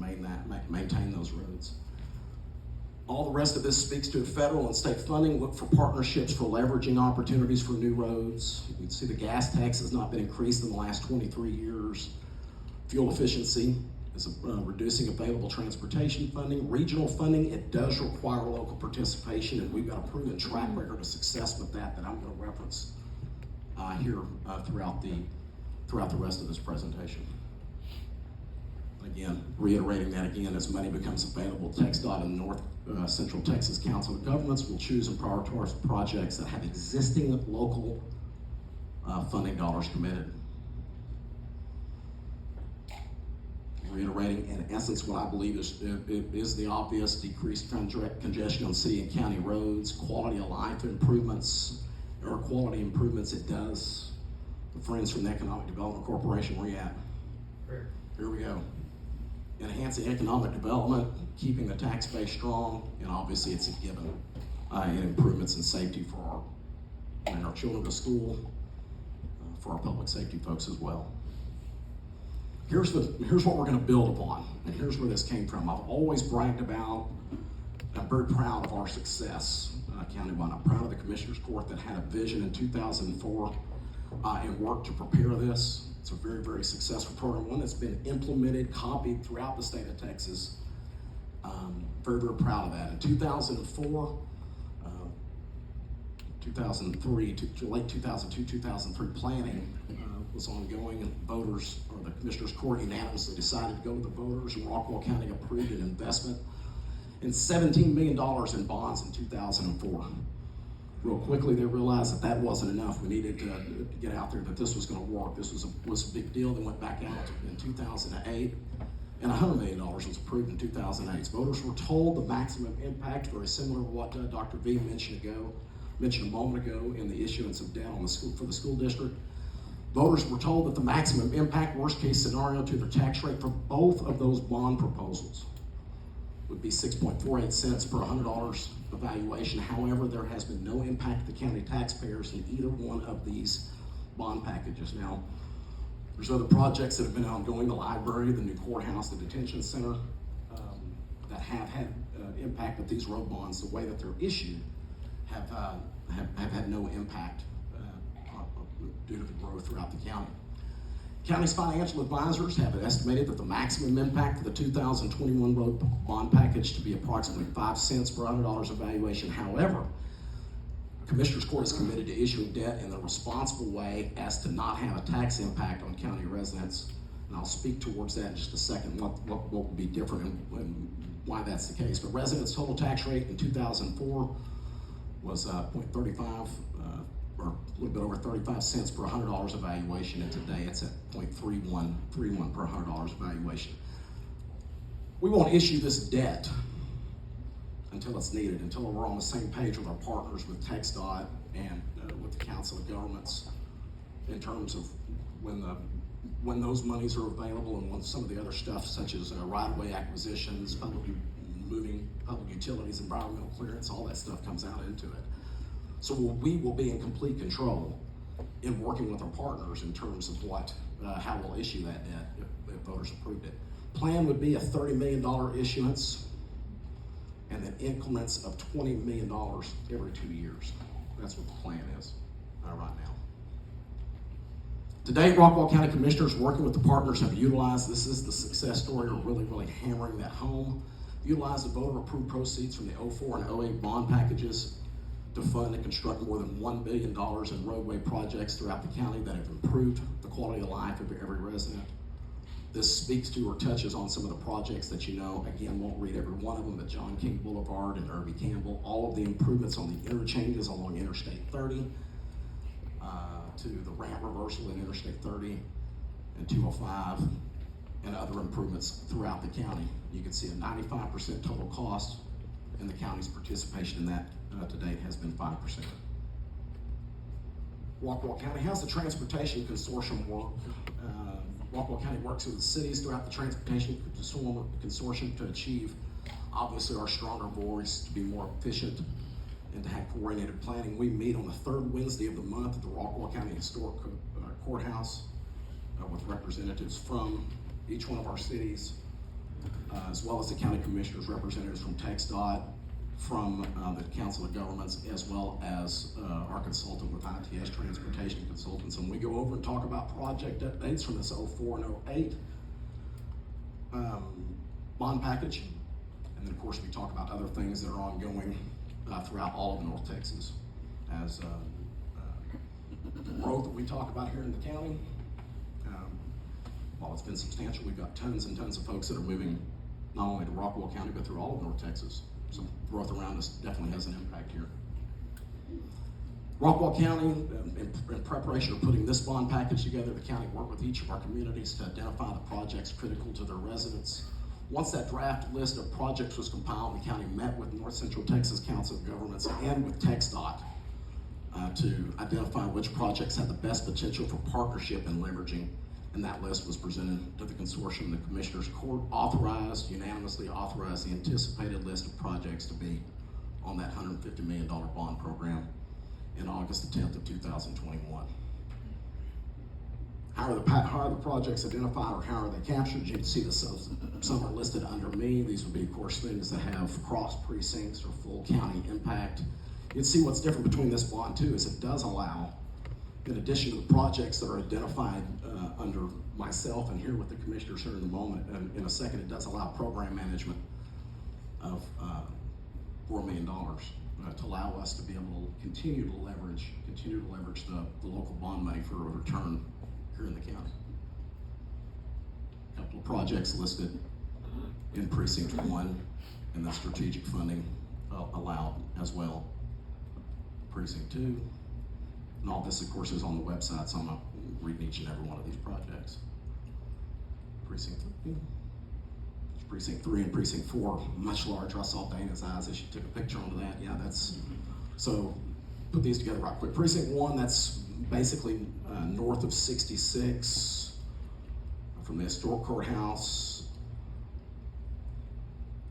Speaker 15: maintain those roads. All the rest of this speaks to federal and state funding. Look for partnerships for leveraging opportunities for new roads. You can see the gas tax has not been increased in the last 23 years. Fuel efficiency is reducing available transportation funding. Regional funding, it does require local participation, and we've got a proven track record of success with that I'm going to reference here throughout the rest of this presentation. Again, reiterating that again, as money becomes available, TxDOT and North Central Texas Council of Governments will choose and prioritize projects that have existing local funding dollars committed. Reiterating, in essence, what I believe is the obvious: decreased congestion on city and county roads, quality of life improvements, air quality improvements. It does. The friends from the Economic Development Corporation, where you at? Here we go. Enhancing economic development, keeping the tax base strong, and obviously it's a given. And improvements in safety for our children to school, for our public safety folks as well. Here's what we're going to build upon, and here's where this came from. I've always bragged about, I'm very proud of our success countywide. I'm proud of the Commissioners Court that had a vision in 2004 and worked to prepare this. It's a very, very successful program, one that's been implemented, copied throughout the state of Texas. Very, very proud of that. In 2004, 2003, to late 2002, 2003 planning was ongoing, and voters, or the Commissioners Court, unanimously decided to go with the voters, and Rockwall County approved an investment in $17 million in bonds in 2004. Real quickly, they realized that that wasn't enough. We needed to get out there, that this was gonna work. This was a big deal. They went back out in 2008, and $100 million was approved in 2008. Voters were told the maximum impact, very similar to what Dr. V mentioned a moment ago in the issuance of debt on for the school district. Voters were told that the maximum impact, worst case scenario to their tax rate for both of those bond proposals would be 6.48 cents per $100 evaluation. However, there has been no impact to the county taxpayers in either one of these bond packages. Now, there's other projects that have been ongoing, the library, the new courthouse, the detention center, that have had impact, but these road bonds, the way that they're issued, have had no impact due to the growth throughout the county. County's financial advisors have estimated that the maximum impact of the 2021 road bond package to be approximately 5 cents per $100 evaluation. However, Commissioners Court is committed to issuing debt in a responsible way as to not have a tax impact on county residents. And I'll speak towards that in just a second, what will be different and why that's the case. But residents' total tax rate in 2004 was 0.35, or a little bit over 35 cents per $100 evaluation, and today it's at 0.31 per $100 evaluation. We won't issue this debt until it's needed, until we're on the same page with our partners, with TxDOT and with the Council of Governments, in terms of when those monies are available and when some of the other stuff, such as right-of-way acquisitions, moving public utilities, environmental clearance, all that stuff comes out into it. So we will be in complete control in working with our partners in terms of how we'll issue that debt if voters approved it. Plan would be a $30 million issuance, and then increments of $20 million every 2 years. That's what the plan is right now. To date, Rockwall County Commissioners working with the partners have utilized, this is the success story, or really hammering that home, utilized the voter-approved proceeds from the 04 and 08 bond packages to fund and construct more than $1 billion in roadway projects throughout the county that have improved the quality of life of every resident. This speaks to or touches on some of the projects that you know. Again, won't read every one of them, but John King Boulevard and Irby Campbell, all of the improvements on the interchanges along Interstate 30, to the ramp reversal in Interstate 30 and 205, and other improvements throughout the county. You can see a 95% total cost, and the county's participation in that to date has been 5%. Rockwall County, how's the transportation consortium work? Rockwall County works with the cities throughout the transportation consortium to achieve, obviously, our stronger voice, to be more efficient, and to have coordinated planning. We meet on the third Wednesday of the month at the Rockwall County Historic Courthouse with representatives from each one of our cities, as well as the county commissioners, representatives from TxDOT, from the Council of Governments, as well as our consultant with ITS Transportation Consultants. And we go over and talk about project updates from this 04 and 08 bond package. And then, of course, we talk about other things that are ongoing throughout all of North Texas. As the growth that we talk about here in the county, while it's been substantial, we've got tons and tons of folks that are moving not only to Rockwall County, but through all of North Texas. So growth around us definitely has an impact here. Rockwall County, in preparation of putting this bond package together, the county worked with each of our communities to identify the projects critical to their residents. Once that draft list of projects was compiled, the county met with North Central Texas Council of Governments and with TxDOT to identify which projects had the best potential for partnership and leveraging. And that list was presented to the consortium. The Commissioners Court unanimously authorized the anticipated list of projects to be on that $150 million bond program in August the 10th of 2021. How are the projects identified, or how are they captured? You can see some are listed under me. These would be, of course, things that have cross precincts or full county impact. You can see what's different between this bond too is it does allow, in addition to the projects that are identified under myself and here with the commissioners here in a moment, and in a second, it does allow program management of $4 million to allow us to be able to continue to leverage the local bond money for a return here in the county. A couple of projects listed in Precinct 1, and the strategic funding allowed as well. Precinct 2. And all this, of course, is on the website, so I'm not reading each and every one of these projects. Precinct 3. Precinct 3 and Precinct 4, much larger. I saw Dana's eyes as she took a picture onto that. Yeah, that's, so put these together right quick. Precinct 1, that's basically north of 66, from the historic courthouse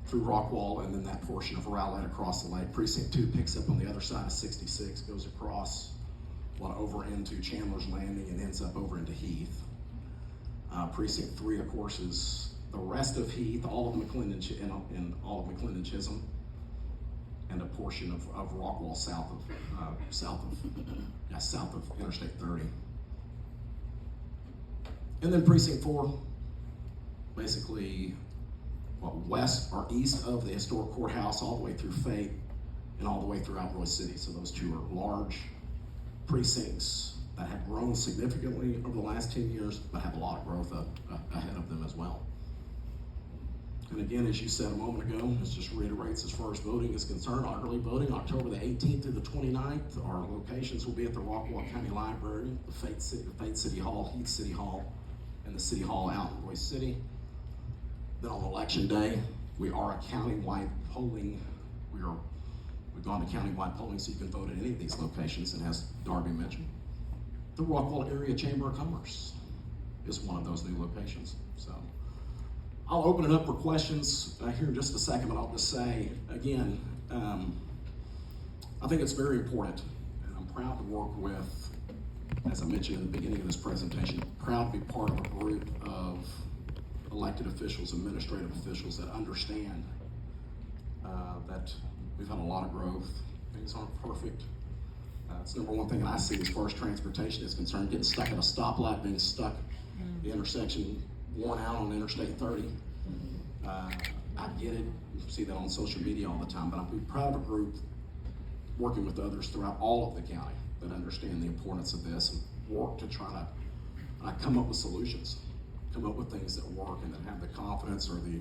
Speaker 15: through Rockwall, and then that portion of Rowlett across the lake. Precinct 2 picks up on the other side of 66, goes across, over into Chandler's Landing, and ends up over into Heath. Precinct 3, of course, is the rest of Heath, all of McClendon and all of McClendon Chisholm, and a portion of Rockwall south of Interstate 30. And then Precinct 4, basically west or east of the historic courthouse, all the way through Fate and all the way through Alroy City. So those two are large precincts that have grown significantly over the last 10 years, but have a lot of growth ahead of them as well. And again, as you said a moment ago, this just reiterates as far as voting is concerned, early voting, October the 18th through the 29th. Our locations will be at the Rockwall County Library, the Fate City Hall, Heath City Hall, and the City Hall out in Royce City. Then on Election Day, we are a countywide polling. We've gone to countywide polling, so you can vote at any of these locations. And as Darby mentioned, the Rockwall Area Chamber of Commerce is one of those new locations. So I'll open it up for questions here in just a second, but I'll just say, again, I think it's very important, and I'm proud to work with, as I mentioned in the beginning of this presentation, proud to be part of a group of elected officials, administrative officials that understand that we've had a lot of growth. Things aren't perfect. It's the number one thing that I see as far as transportation is concerned, getting stuck at a stoplight, being stuck at the intersection, worn out on Interstate 30. I get it. You see that on social media all the time, but I'm proud of a group working with others throughout all of the county that understand the importance of this and work to try to come up with solutions, come up with things that work and that have the confidence or the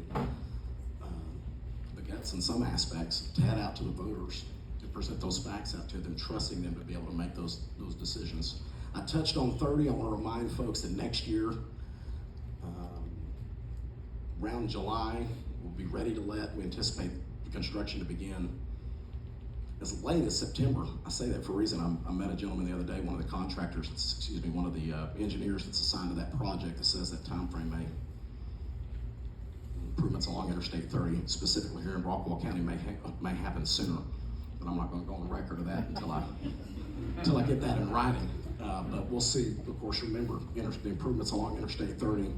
Speaker 15: guts in some aspects to head out to the voters, to present those facts out to them, trusting them to be able to make those decisions. I touched on 30. I want to remind folks that next year, around July, we'll be ready to we anticipate the construction to begin as late as September. I say that for a reason. I met a gentleman the other day, one of the contractors, one of the engineers that's assigned to that project, that says that time frame improvements along Interstate 30, specifically here in Rockwall County, may happen sooner. But I'm not going to go on the record of that until I get that in writing. But we'll see. Of course, remember, the improvements along Interstate 30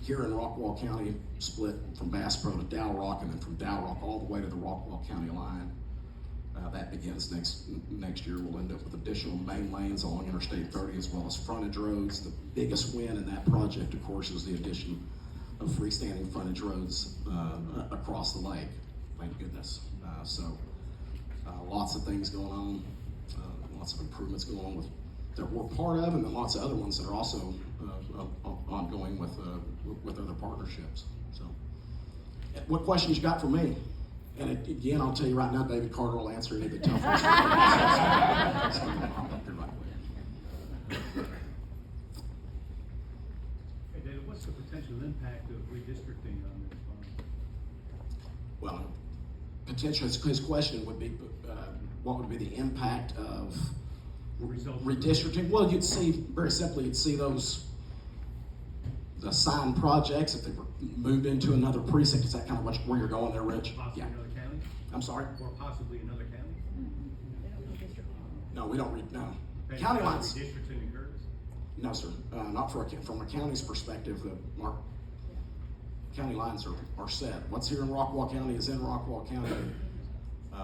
Speaker 15: here in Rockwall County split from Bass Pro to Dow Rock, and then from Dow Rock all the way to the Rockwall County line. That begins next year. We'll end up with additional main lanes along Interstate 30 as well as frontage roads. The biggest win in that project, of course, is the addition of freestanding frontage roads across the lake. Thank goodness. Lots of things going on, lots of improvements going on that we're part of, and then lots of other ones that are also ongoing with other partnerships. So, what questions you got for me? And again, I'll tell you right now, David Carter will answer any of the tough ones.
Speaker 12: Hey, David, what's the potential impact of redistricting on this bond?
Speaker 15: Well, potential, his question would be, what would be the impact of redistricting? Well, you'd see, very simply, you'd see those assigned projects, if they were moved into another precinct. Is that kind of where you're going there, Rich?
Speaker 12: Possibly another county?
Speaker 15: I'm sorry?
Speaker 12: Or possibly another county?
Speaker 15: No, we don't read, no.
Speaker 12: Okay,
Speaker 15: County
Speaker 12: so
Speaker 15: lines.
Speaker 12: redistricting occurs?
Speaker 15: No, sir. Not from a county's perspective. Our county lines are set. What's here in Rockwall County is in Rockwall County.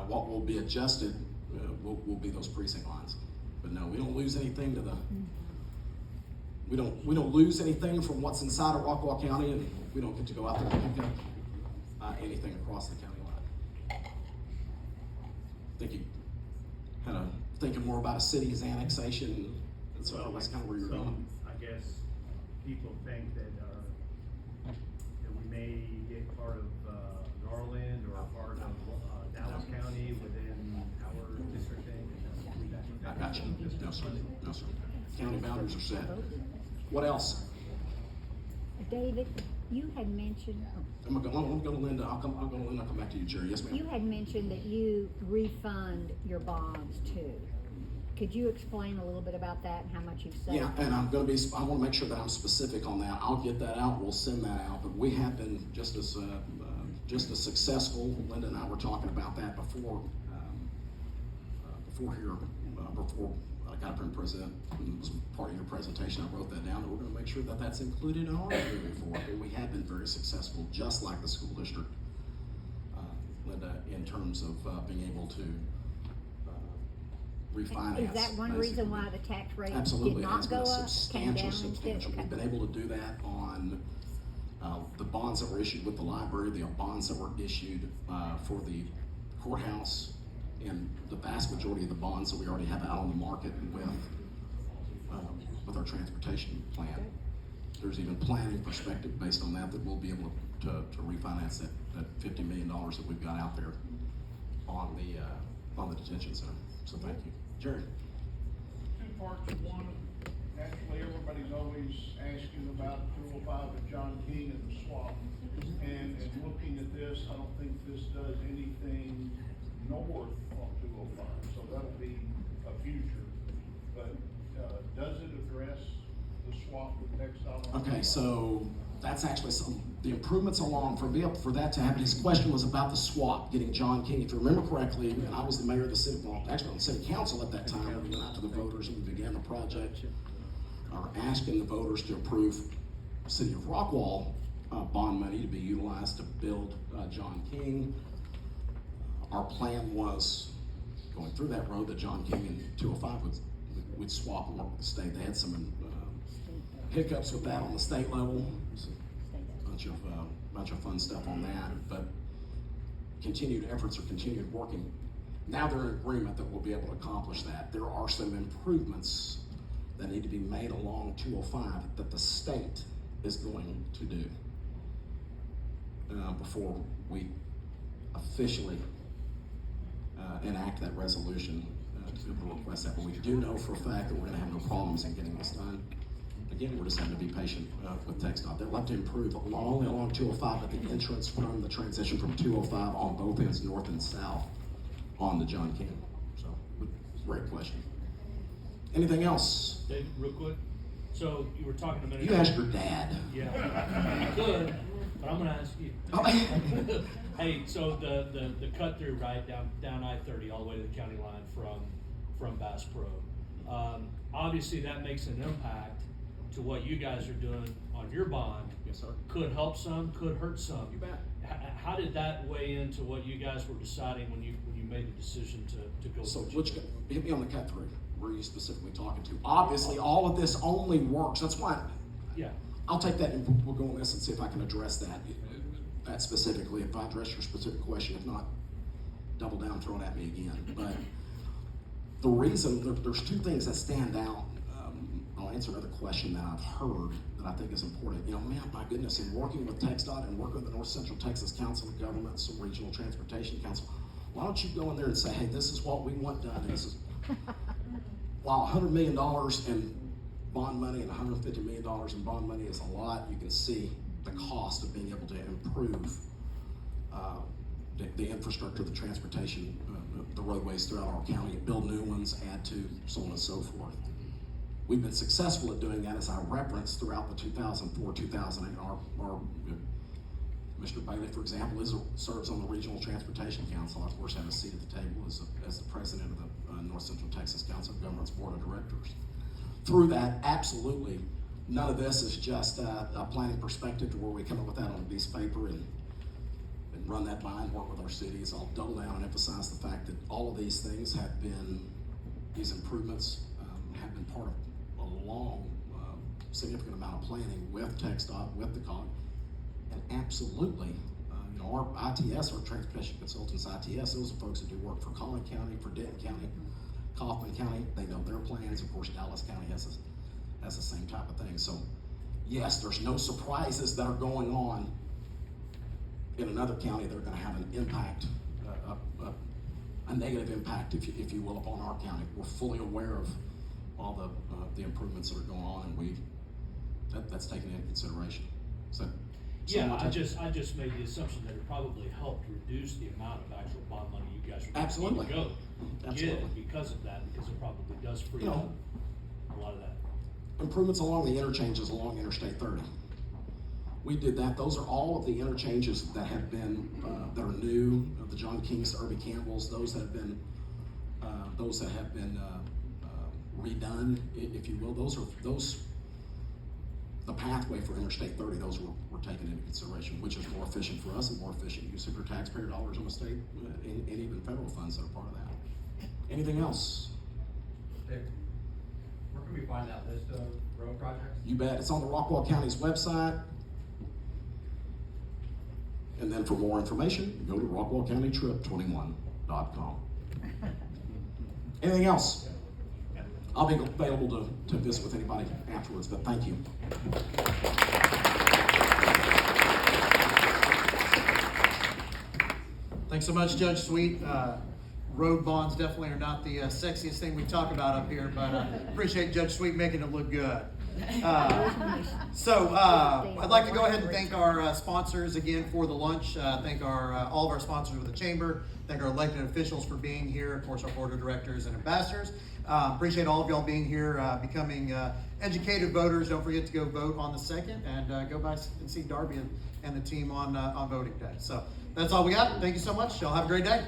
Speaker 15: What will be adjusted will be those precinct lines. But no, we don't lose anything to the. We don't lose anything from what's inside of Rockwall County, and we don't get to go out there and pick up anything across the county line. I think you kind of thinking more about a city's annexation, and so that's kind of where you're going.
Speaker 12: I guess people think that we may get part of Garland or part of Dallas County within our districting, and that's
Speaker 15: Gotcha. No, sir. No, sir. County boundaries are set. What else?
Speaker 16: David, you had mentioned,
Speaker 15: I'm gonna go to Linda. I'll go to Linda. I'll come back to you, Jerry. Yes, ma'am.
Speaker 16: you had mentioned that you refund your bonds too. Could you explain a little bit about that and how much you've saved?
Speaker 15: Yeah, and I want to make sure that I'm specific on that. I'll get that out. We'll send that out. But we have been just as successful. Linda and I were talking about that before I got up here and present. It was part of your presentation. I wrote that down. And we're going to make sure that that's included in our moving forward. And we have been very successful, just like the school district, Linda, in terms of being able to refinance.
Speaker 16: Is that one
Speaker 15: basically.
Speaker 16: reason why the tax rate
Speaker 15: Absolutely,
Speaker 16: did
Speaker 15: it has
Speaker 16: not
Speaker 15: been
Speaker 16: go up, came down instead?
Speaker 15: substantial.
Speaker 16: Okay.
Speaker 15: We've been able to do that on the bonds that were issued with the library, the bonds that were issued for the courthouse, and the vast majority of the bonds that we already have out on the market with our transportation plan. There's even planning perspective based on that we'll be able to refinance that $50 million that we've got out there on the detention center. So thank you. Jerry.
Speaker 9: Two parts. One, naturally, everybody's always asking about 205 and John King and the swap. And looking at this, I don't think this does anything north on 205, so that'll be a future. But does it address the swap with textile?
Speaker 15: Okay, so that's actually the improvements along for that to happen. His question was about the swap, getting John King. If you remember correctly, and I was the mayor of the city, well, actually on the city council at that time, when we went out to the voters and we began the project, asking the voters to approve City of Rockwall bond money to be utilized to build John King. Our plan was going through that road that John King and 205 would swap and work with the state. They had some hiccups with that on the state level. Bunch of fun stuff on that, but continued efforts are continued working. Now they're in agreement that we'll be able to accomplish that. There are some improvements that need to be made along 205 that the state is going to do before we officially enact that resolution to be able to request that. But we do know for a fact that we're going to have no problems in getting this done. Again, we're just having to be patient with TxDOT. They'll have to improve not only along 205, but the entrance from the transition from 205 on both ends, north and south, on the John King. So, great question. Anything else?
Speaker 17: Dave, real quick. So you were talking a minute
Speaker 15: You
Speaker 17: ago.
Speaker 15: asked your dad.
Speaker 17: Yeah, you could, but I'm gonna ask you.
Speaker 15: Oh.
Speaker 17: Hey, so the cut through right down I-30 all the way to the county line from Bass Pro. Obviously that makes an impact to what you guys are doing on your bond.
Speaker 15: Yes, sir.
Speaker 17: Could help some, could hurt some.
Speaker 15: You bet.
Speaker 17: How did that weigh into what you guys were deciding when you made the decision to go?
Speaker 15: So
Speaker 17: with
Speaker 15: which, hit me on the cut through. Where are you specifically talking to? Obviously, all of this only works. That's why.
Speaker 17: Yeah.
Speaker 15: I'll take that and we'll go on this and see if I can address that specifically. If I address your specific question, if not, double down, throw it at me again. But the reason there's two things that stand out. I'll answer another question that I've heard that I think is important. Man, my goodness, in working with TxDOT and working with the North Central Texas Council of Governments and Regional Transportation Council, why don't you go in there and say, hey, this is what we want done, and this is, while $100 million in bond money and $150 million in bond money is a lot, you can see the cost of being able to improve the infrastructure, the transportation, the roadways throughout our county, build new ones, add to, so on and so forth. We've been successful at doing that, as I referenced, throughout the 2004-2008. Our Mr. Bailey, for example, serves on the Regional Transportation Council. I, of course, have a seat at the table as the president of the North Central Texas Council of Governments Board of Directors. Through that, absolutely, none of this is just a planning perspective to where we come up with that on a piece of paper and run that by and work with our cities. I'll double down and emphasize the fact that all of these things have been, these improvements have been part of a long, significant amount of planning with TxDOT, with the COG, and absolutely, our ITS, our Transportation Consultants ITS, those are folks that do work for Collin County, for Denton County, Kaufman County. They know their plans. Of course, Dallas County has the same type of thing. So, yes, there's no surprises that are going on in another county that are going to have an impact, a negative impact, if you will, upon our county. We're fully aware of all the improvements that are going on, and that's taken into consideration. So.
Speaker 17: Yeah, I just made the assumption that it probably helped reduce the amount of actual bond money you guys are
Speaker 15: Absolutely.
Speaker 17: going to go
Speaker 15: Absolutely.
Speaker 17: get because of that, because it probably does free up a lot of that.
Speaker 15: Improvements along the interchanges along Interstate 30. We did that. Those are all of the interchanges that have been, that are new, the John Kings, Irby Campbells, those that have been redone, if you will. The pathway for Interstate 30, those were taken into consideration, which is more efficient for us and more efficient use of your taxpayer dollars in the state and even federal funds that are part of that. Anything else?
Speaker 11: Where can we find that list of road projects?
Speaker 15: You bet. It's on the Rockwall County's website. And then for more information, go to rockwallcountytrip21.com. Anything else? I'll be available to visit with anybody afterwards, but thank you.
Speaker 1: Thanks so much, Judge Sweet. Road bonds definitely are not the sexiest thing we talk about up here, but appreciate Judge Sweet making it look good. I'd like to go ahead and thank our sponsors again for the lunch. Thank all of our sponsors with the chamber. Thank our elected officials for being here. Of course, our board of directors and ambassadors. Appreciate all of y'all being here, becoming educated voters. Don't forget to go vote on the 2nd and go by and see Darby and the team on voting day. So that's all we got. Thank you so much. Y'all have a great day.